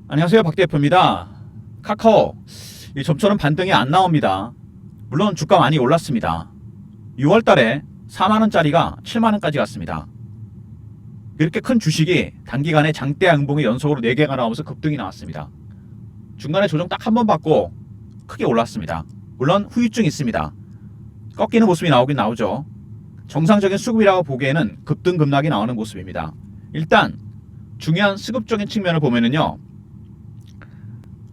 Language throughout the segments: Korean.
안녕하세요, 박 대표입니다. 카카오 이 점처럼 반등이 안 나옵니다. 물론 주가 많이 올랐습니다. 6월 달에 4만원짜리가 7만원까지 갔습니다. 이렇게 큰 주식이 단기간에 장대 양봉이 연속으로 4개가 나오면서 급등이 나왔습니다. 중간에 조정 딱 한 번 받고 크게 올랐습니다. 물론 후유증이 있습니다. 꺾이는 모습이 나오긴 나오죠. 정상적인 수급이라고 보기에는 급등 급락이 나오는 모습입니다. 일단 중요한 수급적인 측면을 보면은요,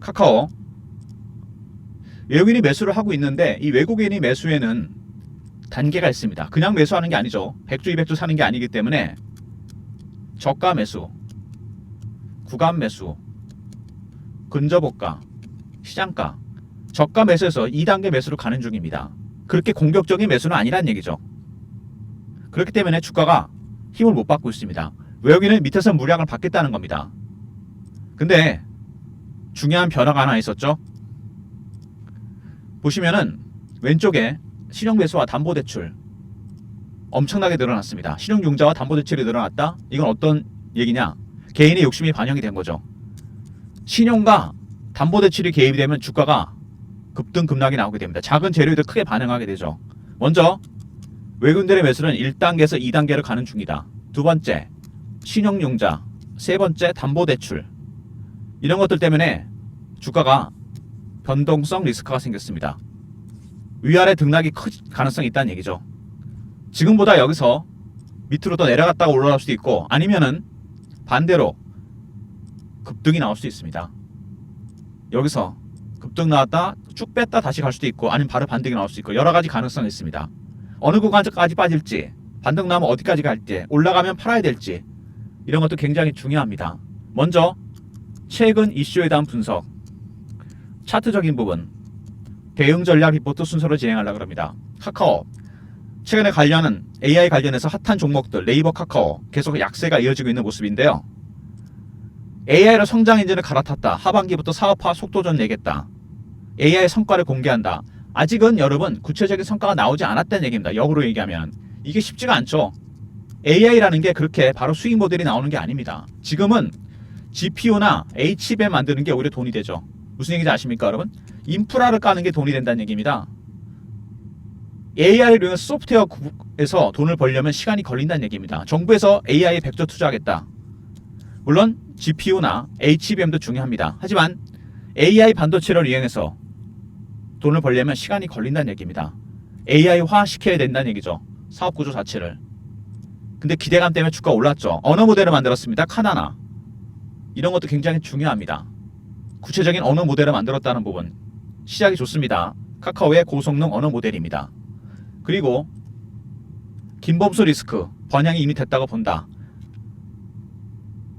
카카오 외국인이 매수를 하고 있는데 이 외국인이 매수에는 단계가 있습니다. 그냥 매수하는 게 아니죠. 100주 200주 사는 게 아니기 때문에 저가 매수, 구간 매수, 근저고가, 시장가, 저가 매수에서 2단계 매수로 가는 중입니다. 그렇게 공격적인 매수는 아니란 얘기죠. 그렇기 때문에 주가가 힘을 못 받고 있습니다. 외국인은 밑에서 물량을 받겠다는 겁니다. 근데 중요한 변화가 하나 있었죠. 보시면은 왼쪽에 신용매수와 담보대출 엄청나게 늘어났습니다. 신용융자와 담보대출이 늘어났다? 이건 어떤 얘기냐? 개인의 욕심이 반영이 된 거죠. 신용과 담보대출이 개입이 되면 주가가 급등 급락이 나오게 됩니다. 작은 재료들 크게 반응하게 되죠. 먼저 외국인들의 매수는 1단계에서 2단계로 가는 중이다. 두 번째, 신용융자. 세 번째, 담보대출. 이런 것들 때문에 주가가 변동성 리스크가 생겼습니다. 위아래 등락이 클 가능성이 있다는 얘기죠. 지금보다 여기서 밑으로 더 내려갔다가 올라갈 수도 있고, 아니면은 반대로 급등이 나올 수도 있습니다. 여기서 급등 나왔다 쭉 뺐다 다시 갈 수도 있고, 아니면 바로 반등이 나올 수도 있고, 여러 가지 가능성이 있습니다. 어느 구간까지 빠질지, 반등 나면 어디까지 갈지, 올라가면 팔아야 될지, 이런 것도 굉장히 중요합니다. 먼저 최근 이슈에 대한 분석, 차트적인 부분, 대응 전략 리포트 순서로 진행하려고 합니다. 카카오 최근에 관련은 AI 관련해서 핫한 종목들, 네이버, 카카오 계속 약세가 이어지고 있는 모습인데요. AI로 성장 엔진을 갈아탔다. 하반기부터 사업화 속도전 내겠다. AI 성과를 공개한다. 아직은 여러분 구체적인 성과가 나오지 않았다는 얘기입니다. 역으로 얘기하면 이게 쉽지가 않죠. AI라는 게 그렇게 바로 수익 모델이 나오는 게 아닙니다. 지금은 GPU나 HBM 만드는 게 오히려 돈이 되죠. 무슨 얘기인지 아십니까, 여러분? 인프라를 까는 게 돈이 된다는 얘기입니다. AI를 이용해서 소프트웨어에서 돈을 벌려면 시간이 걸린다는 얘기입니다. 정부에서 AI에 100조 투자하겠다. 물론 GPU나 HBM도 중요합니다. 하지만 AI 반도체를 이용해서 돈을 벌려면 시간이 걸린다는 얘기입니다. AI화 시켜야 된다는 얘기죠. 사업 구조 자체를. 근데 기대감 때문에 주가 올랐죠. 언어 모델을 만들었습니다. 카나나. 이런 것도 굉장히 중요합니다. 구체적인 언어 모델을 만들었다는 부분. 시작이 좋습니다. 카카오의 고성능 언어 모델입니다. 그리고 김범수 리스크 번향이 이미 됐다고 본다.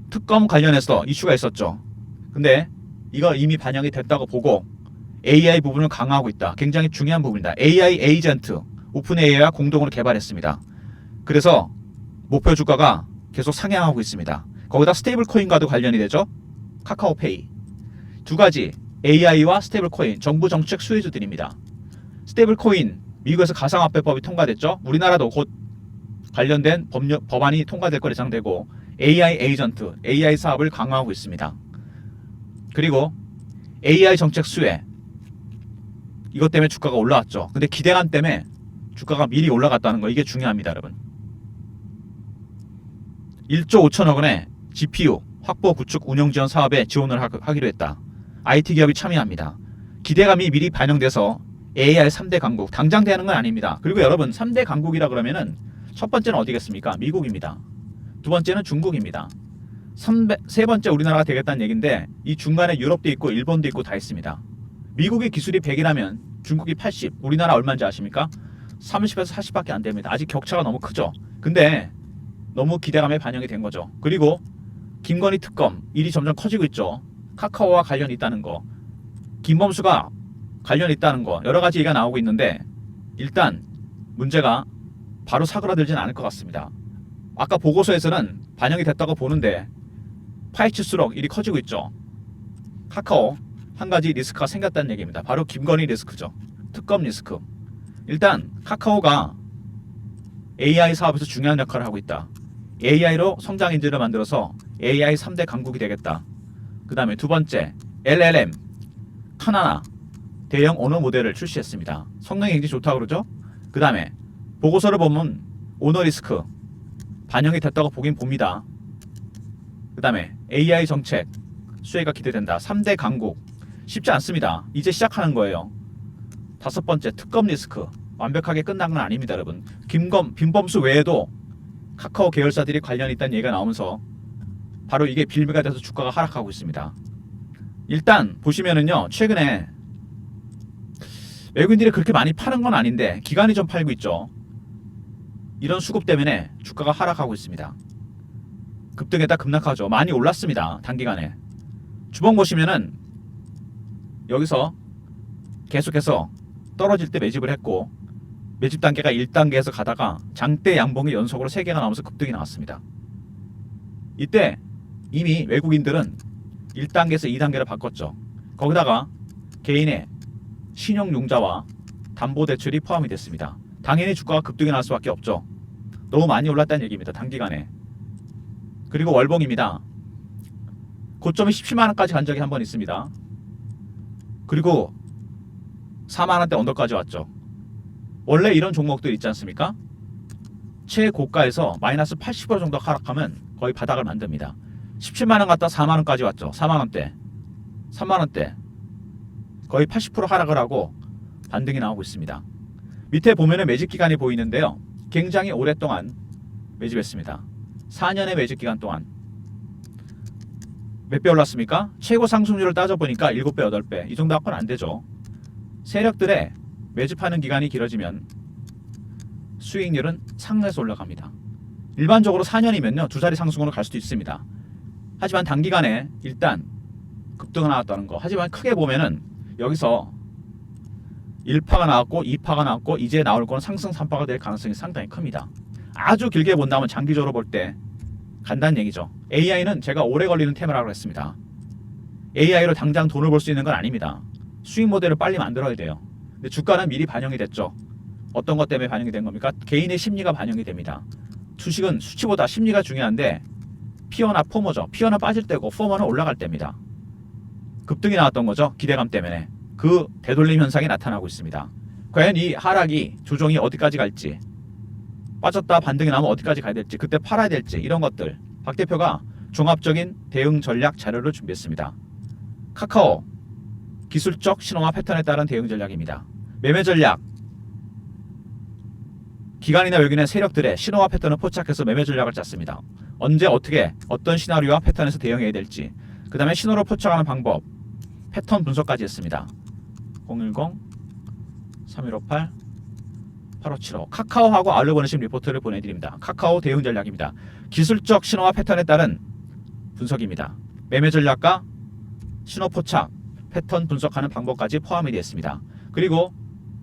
특검 관련해서 이슈가 있었죠. 근데 이거 이미 반영이 됐다고 보고 AI 부분을 강화하고 있다. 굉장히 중요한 부분이다. AI 에이전트 오픈 AI와 공동으로 개발했습니다. 그래서 목표 주가가 계속 상향하고 있습니다. 거기다 스테이블 코인과도 관련이 되죠. 카카오페이. 두 가지 AI와 스테이블 코인 정부 정책 수혜주들입니다. 스테이블 코인 미국에서 가상화폐법이 통과됐죠. 우리나라도 곧 관련된 법안이 통과될 거 예상되고 AI 에이전트, AI 사업을 강화하고 있습니다. 그리고 AI 정책 수혜 이것 때문에 주가가 올라왔죠. 근데 기대감 때문에 주가가 미리 올라갔다는 거 이게 중요합니다, 여러분. 1조 5천억 원의 GPU 확보 구축 운영 지원 사업에 지원을 하기로 했다. IT 기업이 참여합니다. 기대감이 미리 반영돼서 AI 3대 강국 당장 되는 건 아닙니다. 그리고 여러분 3대 강국이라 그러면은 첫 번째는 어디겠습니까? 미국입니다. 두 번째는 중국입니다. 세 번째 우리나라가 되겠다는 얘기인데 이 중간에 유럽도 있고 일본도 있고 다 있습니다. 미국의 기술이 100이라면 중국이 80, 우리나라 얼마인지 아십니까? 30에서 40밖에 안 됩니다. 아직 격차가 너무 크죠. 근데 너무 기대감에 반영이 된 거죠. 그리고 김건희 특검 일이 점점 커지고 있죠. 카카오와 관련이 있다는 거, 김범수가 관련이 있다는 거 여러 가지 얘기가 나오고 있는데 일단 문제가 바로 사그라들지는 않을 것 같습니다. 아까 보고서에서는 반영이 됐다고 보는데 파헤칠수록 일이 커지고 있죠. 카카오 한 가지 리스크가 생겼다는 얘기입니다. 바로 김건희 리스크죠. 특검 리스크. 일단 카카오가 AI 사업에서 중요한 역할을 하고 있다. AI로 성장 엔진을 만들어서 AI 3대 강국이 되겠다. 그 다음에 두 번째 LLM 카나나 대형 언어 모델을 출시했습니다. 성능이 굉장히 좋다고 그러죠. 그 다음에 보고서를 보면 오너 리스크 반영이 됐다고 보긴 봅니다. 그 다음에 AI 정책 수혜가 기대된다. 3대 강국 쉽지 않습니다. 이제 시작하는 거예요. 다섯 번째 특검 리스크 완벽하게 끝난 건 아닙니다, 여러분. 김범수 외에도 카카오 계열사들이 관련이 있다는 얘기가 나오면서 바로 이게 빌미가 돼서 주가가 하락하고 있습니다. 일단 보시면은요, 최근에 외국인들이 그렇게 많이 파는 건 아닌데 기관이 좀 팔고 있죠. 이런 수급 때문에 주가가 하락하고 있습니다. 급등했다 급락하죠. 많이 올랐습니다, 단기간에. 주봉 보시면은 여기서 계속해서 떨어질 때 매집을 했고, 매집 단계가 1단계에서 가다가 장대 양봉이 연속으로 3개가 나오면서 급등이 나왔습니다. 이때 이미 외국인들은 1단계에서 2단계를 바꿨죠. 거기다가 개인의 신용융자와 담보대출이 포함이 됐습니다. 당연히 주가가 급등이 날 수밖에 없죠. 너무 많이 올랐다는 얘기입니다, 단기간에. 그리고 월봉입니다. 고점이 17만원까지 간 적이 한 번 있습니다. 그리고 4만원대 언더까지 왔죠. 원래 이런 종목들 있지 않습니까? 최고가에서 마이너스 80% 정도 하락하면 거의 바닥을 만듭니다. 17만원 갔다 4만원까지 왔죠. 4만원대 3만원대 거의 80% 하락을 하고 반등이 나오고 있습니다. 밑에 보면은 매집기간이 보이는데요, 굉장히 오랫동안 매집했습니다. 4년의 매집기간 동안 몇 배 올랐습니까? 최고 상승률을 따져보니까 7배, 8배 이 정도 갖고는 안 되죠. 세력들의 매집하는 기간이 길어지면 수익률은 상승해서 올라갑니다. 일반적으로 4년이면요, 두 자리 상승으로 갈 수도 있습니다. 하지만 단기간에 일단 급등이 나왔다는 거. 하지만 크게 보면은 여기서 1파가 나왔고 2파가 나왔고 이제 나올 거는 상승 3파가 될 가능성이 상당히 큽니다. 아주 길게 본다면 장기적으로 볼 때 간단한 얘기죠. AI는 제가 오래 걸리는 테마라고 했습니다. AI로 당장 돈을 벌 수 있는 건 아닙니다. 수익 모델을 빨리 만들어야 돼요. 근데 주가는 미리 반영이 됐죠. 어떤 것 때문에 반영이 된 겁니까? 개인의 심리가 반영이 됩니다. 주식은 수치보다 심리가 중요한데 피어나 포머죠. 피어나 빠질 때고 포머는 올라갈 때입니다. 급등이 나왔던 거죠. 기대감 때문에. 그 되돌림 현상이 나타나고 있습니다. 과연 이 하락이 조정이 어디까지 갈지, 빠졌다 반등이 나오면 어디까지 가야 될지, 그때 팔아야 될지, 이런 것들 박 대표가 종합적인 대응 전략 자료를 준비했습니다. 카카오 기술적 신호와 패턴에 따른 대응 전략입니다. 매매 전략, 기관이나 외국인의 세력들의 신호와 패턴을 포착해서 매매 전략을 짰습니다. 언제 어떻게 어떤 시나리오와 패턴에서 대응해야 될지, 그 다음에 신호를 포착하는 방법, 패턴 분석까지 했습니다. 010-3158-8575 카카오하고 알로 보내신 리포트를 보내드립니다. 카카오 대응 전략입니다. 기술적 신호와 패턴에 따른 분석입니다. 매매 전략과 신호 포착, 패턴 분석하는 방법까지 포함이 되어 있습니다. 그리고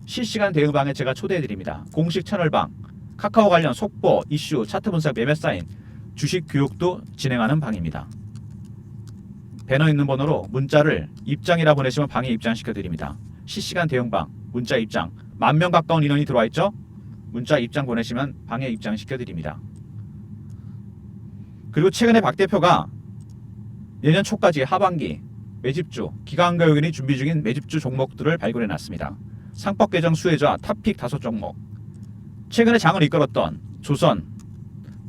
실시간 대응방에 제가 초대해드립니다. 공식 채널방, 카카오 관련 속보, 이슈, 차트 분석, 매매 사인, 주식 교육도 진행하는 방입니다. 배너 있는 번호로 문자를 입장이라 보내시면 방에 입장시켜드립니다. 실시간 대응방, 문자 입장, 10,000명 가까운 인원이 들어와 있죠? 문자 입장 보내시면 방에 입장시켜드립니다. 그리고 최근에 박 대표가 내년 초까지 하반기 매집주, 기관과 외국인이 준비 중인 매집주 종목들을 발굴해놨습니다. 상법 개정 수혜자 탑픽 5종목, 최근에 장을 이끌었던 조선,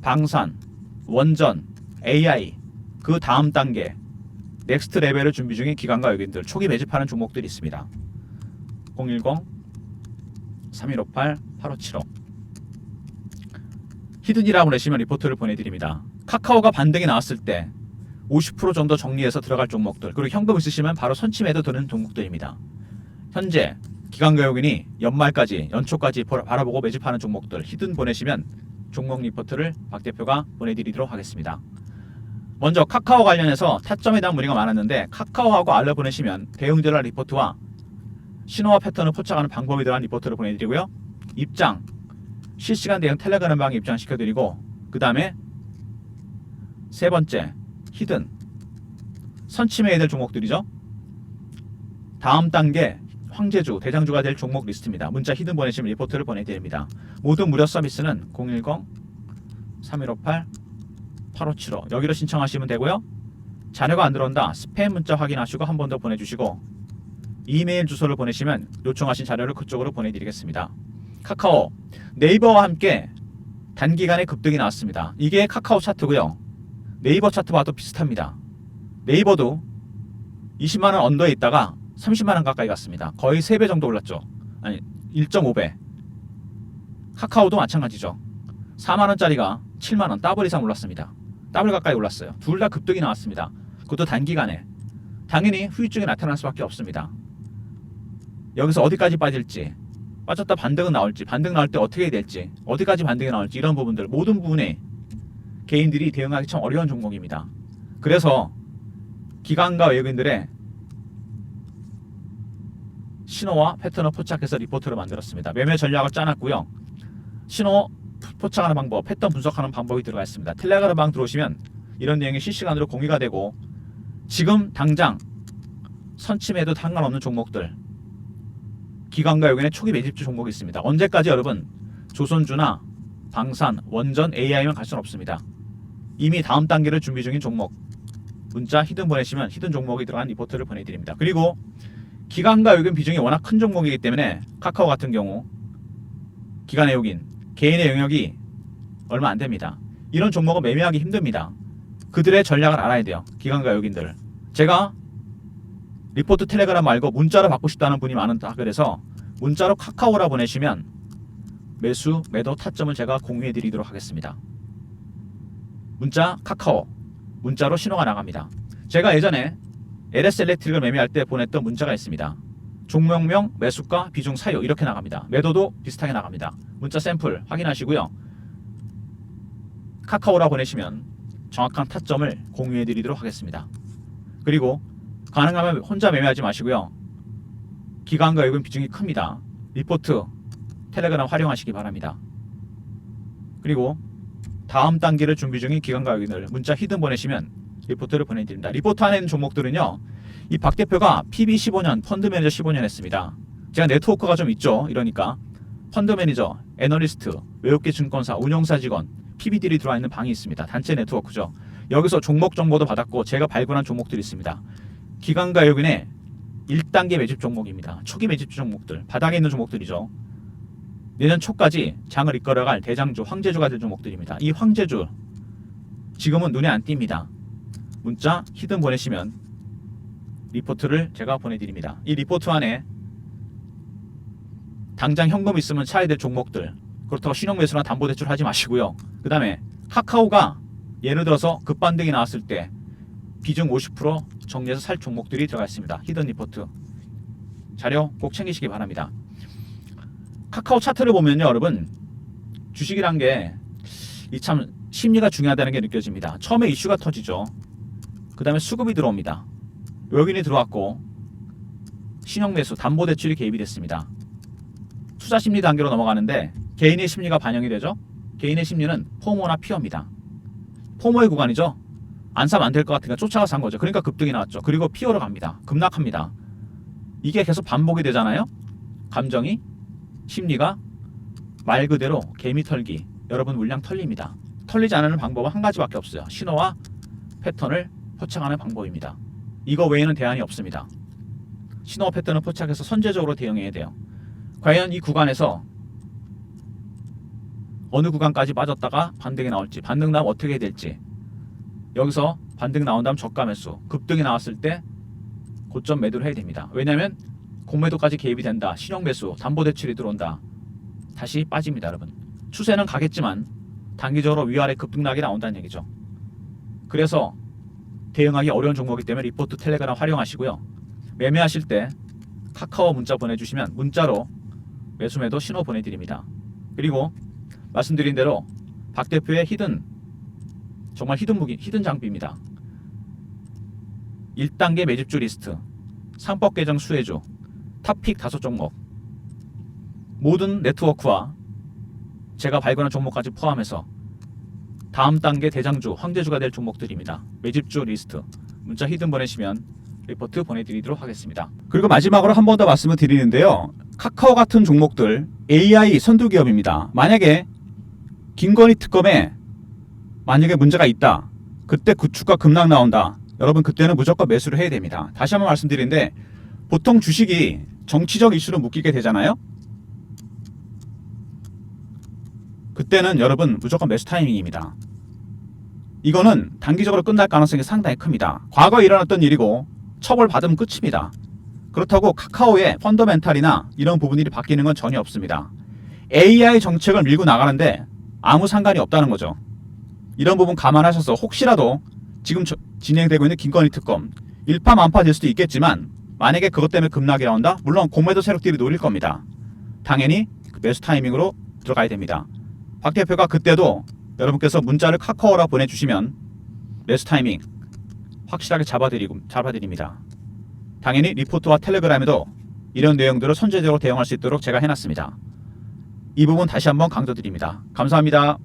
방산, 원전, AI, 그 다음 단계 넥스트 레벨을 준비 중인 기관과 외국인들 초기 매집하는 종목들이 있습니다. 010-3158-8575 히든이라고 보내시면 리포트를 보내드립니다. 카카오가 반등이 나왔을 때 50% 정도 정리해서 들어갈 종목들, 그리고 현금 있으시면 바로 선침해도 되는 종목들입니다. 현재 기관과 외국인이 연말까지, 연초까지 바라보고 매집하는 종목들 히든 보내시면 종목 리포트를 박 대표가 보내드리도록 하겠습니다. 먼저 카카오 관련해서 타점에 대한 문의가 많았는데, 카카오하고 알려 보내시면 대응 전략 리포트와 신호와 패턴을 포착하는 방법에 대한 리포트를 보내드리고요. 입장, 실시간 대응 텔레그램 방에 입장시켜드리고, 그 다음에 세 번째 히든, 선침해야 될 종목들이죠. 다음 단계 황제주, 대장주가 될 종목 리스트입니다. 문자 히든 보내시면 리포트를 보내드립니다. 모든 무료 서비스는 010-3158-8575 여기로 신청하시면 되고요. 자료가 안 들어온다. 스팸 문자 확인하시고 한 번 더 보내주시고 이메일 주소를 보내시면 요청하신 자료를 그쪽으로 보내드리겠습니다. 카카오, 네이버와 함께 단기간에 급등이 나왔습니다. 이게 카카오 차트고요. 네이버 차트 봐도 비슷합니다. 네이버도 20만원 언더에 있다가 30만원 가까이 갔습니다. 거의 3배 정도 올랐죠. 아니 1.5배. 카카오도 마찬가지죠. 4만원짜리가 7만원 더블 이상 올랐습니다. 더블 가까이 올랐어요. 둘 다 급등이 나왔습니다. 그것도 단기간에. 당연히 후유증이 나타날 수밖에 없습니다. 여기서 어디까지 빠질지, 빠졌다 반등은 나올지, 반등 나올 때 어떻게 될지, 어디까지 반등이 나올지, 이런 부분들 모든 부분에 개인들이 대응하기 참 어려운 종목입니다. 그래서 기관과 외국인들의 신호와 패턴을 포착해서 리포트를 만들었습니다. 매매 전략을 짜놨고요. 신호 포착하는 방법, 패턴 분석하는 방법이 들어가 있습니다. 텔레그램 방 들어오시면 이런 내용이 실시간으로 공유가 되고, 지금 당장 선침해도 상관없는 종목들, 기관과 외국인의 초기 매집주 종목이 있습니다. 언제까지 여러분 조선주나 방산, 원전, AI만 갈 수는 없습니다. 이미 다음 단계를 준비 중인 종목 문자 히든 보내시면 히든 종목이 들어간 리포트를 보내드립니다. 그리고 기관과 외국인 비중이 워낙 큰 종목이기 때문에 카카오 같은 경우 기관 외국인 개인의 영역이 얼마 안 됩니다. 이런 종목은 매매하기 힘듭니다. 그들의 전략을 알아야 돼요. 기관과 외국인들. 제가 리포트 텔레그램 말고 문자로 받고 싶다는 분이 많다. 그래서 문자로 카카오라 보내시면 매수, 매도 타점을 제가 공유해 드리도록 하겠습니다. 문자 카카오, 문자로 신호가 나갑니다. 제가 예전에 LS 엘렉트릭을 매매할 때 보냈던 문자가 있습니다. 종목명, 매수가, 비중, 사유 이렇게 나갑니다. 매도도 비슷하게 나갑니다. 문자 샘플 확인하시고요. 카카오라 보내시면 정확한 타점을 공유해 드리도록 하겠습니다. 그리고 가능하면 혼자 매매하지 마시고요. 기관과 외국인 비중이 큽니다. 리포트 텔레그램 활용하시기 바랍니다. 그리고 다음 단계를 준비 중인 기관과 외국인들 문자 히든 보내시면 리포트를 보내드립니다. 리포트 안에 있는 종목들은요, 이 박 대표가 PB 15년, 펀드 매니저 15년 했습니다. 제가 네트워크가 좀 있죠. 이러니까 펀드 매니저, 애널리스트, 외국계 증권사, 운용사 직원, PB들이 들어와 있는 방이 있습니다. 단체 네트워크죠. 여기서 종목 정보도 받았고 제가 발굴한 종목들이 있습니다. 기관과 외국인의 1단계 매집 종목입니다. 초기 매집 종목들, 바닥에 있는 종목들이죠. 내년 초까지 장을 이끌어갈 대장주, 황제주가 될 종목들입니다. 이 황제주 지금은 눈에 안 띕니다. 문자 히든 보내시면 리포트를 제가 보내드립니다. 이 리포트 안에 당장 현금 있으면 사야 될 종목들, 그렇다고 신용매수나 담보대출 하지 마시고요. 그 다음에 카카오가 예를 들어서 급반등이 나왔을 때 비중 50% 정리해서 살 종목들이 들어가 있습니다. 히든 리포트 자료 꼭 챙기시기 바랍니다. 카카오 차트를 보면요, 여러분 주식이란 게 이 참 심리가 중요하다는 게 느껴집니다. 처음에 이슈가 터지죠. 그 다음에 수급이 들어옵니다. 외국인이 들어왔고 신용매수, 담보대출이 개입이 됐습니다. 투자 심리 단계로 넘어가는데 개인의 심리가 반영이 되죠. 개인의 심리는 포모나 피어입니다. 포모의 구간이죠. 안 사면 안 될 것 같으니까 쫓아가 산 거죠. 그러니까 급등이 나왔죠. 그리고 피어로 갑니다. 급락합니다. 이게 계속 반복이 되잖아요. 감정이, 심리가 말 그대로 개미 털기, 여러분 물량 털립니다. 털리지 않는 방법은 한 가지밖에 없어요. 신호와 패턴을 포착하는 방법입니다. 이거 외에는 대안이 없습니다. 신호와 패턴을 포착해서 선제적으로 대응해야 돼요. 과연 이 구간에서 어느 구간까지 빠졌다가 반등이 나올지, 반등 나오면 어떻게 될지, 여기서 반등 나온 다음 저가 매수, 급등이 나왔을 때 고점 매도를 해야 됩니다. 왜냐하면 공매도까지 개입이 된다. 신용 매수, 담보대출이 들어온다. 다시 빠집니다, 여러분. 추세는 가겠지만 단기적으로 위아래 급등락이 나온다는 얘기죠. 그래서 대응하기 어려운 종목이기 때문에 리포트 텔레그램 활용하시고요. 매매하실 때 카카오 문자 보내주시면 문자로 매수매도 신호 보내드립니다. 그리고 말씀드린 대로 박 대표의 히든, 정말 히든 무기, 히든 장비입니다. 1단계 매집주 리스트, 상법 계정 수혜주, 탑픽 5종목, 모든 네트워크와 제가 발견한 종목까지 포함해서 다음 단계 대장주, 황제주가 될 종목들입니다. 매집주 리스트 문자 히든 보내시면 리포트 보내드리도록 하겠습니다. 그리고 마지막으로 한 번 더 말씀을 드리는데요, 카카오 같은 종목들 AI 선두기업입니다. 만약에 김건희 특검에 만약에 문제가 있다, 그때 구축과 급락 나온다, 여러분 그때는 무조건 매수를 해야 됩니다. 다시 한번 말씀드리는데 보통 주식이 정치적 이슈로 묶이게 되잖아요. 그때는 여러분 무조건 매수 타이밍입니다. 이거는 단기적으로 끝날 가능성이 상당히 큽니다. 과거에 일어났던 일이고 처벌받으면 끝입니다. 그렇다고 카카오의 펀더멘탈이나 이런 부분들이 바뀌는 건 전혀 없습니다. AI 정책을 밀고 나가는데 아무 상관이 없다는 거죠. 이런 부분 감안하셔서 혹시라도 지금 진행되고 있는 김건희 특검 일파만파 될 수도 있겠지만 만약에 그것 때문에 급락이 나온다? 물론 공매도 세력들이 노릴 겁니다. 당연히 매수 타이밍으로 들어가야 됩니다. 박 대표가 그때도 여러분께서 문자를 카카오라 보내주시면 매수 타이밍 확실하게 잡아드립니다. 당연히 리포트와 텔레그램에도 이런 내용들을 선제적으로 대응할 수 있도록 제가 해놨습니다. 이 부분 다시 한번 강조드립니다. 감사합니다.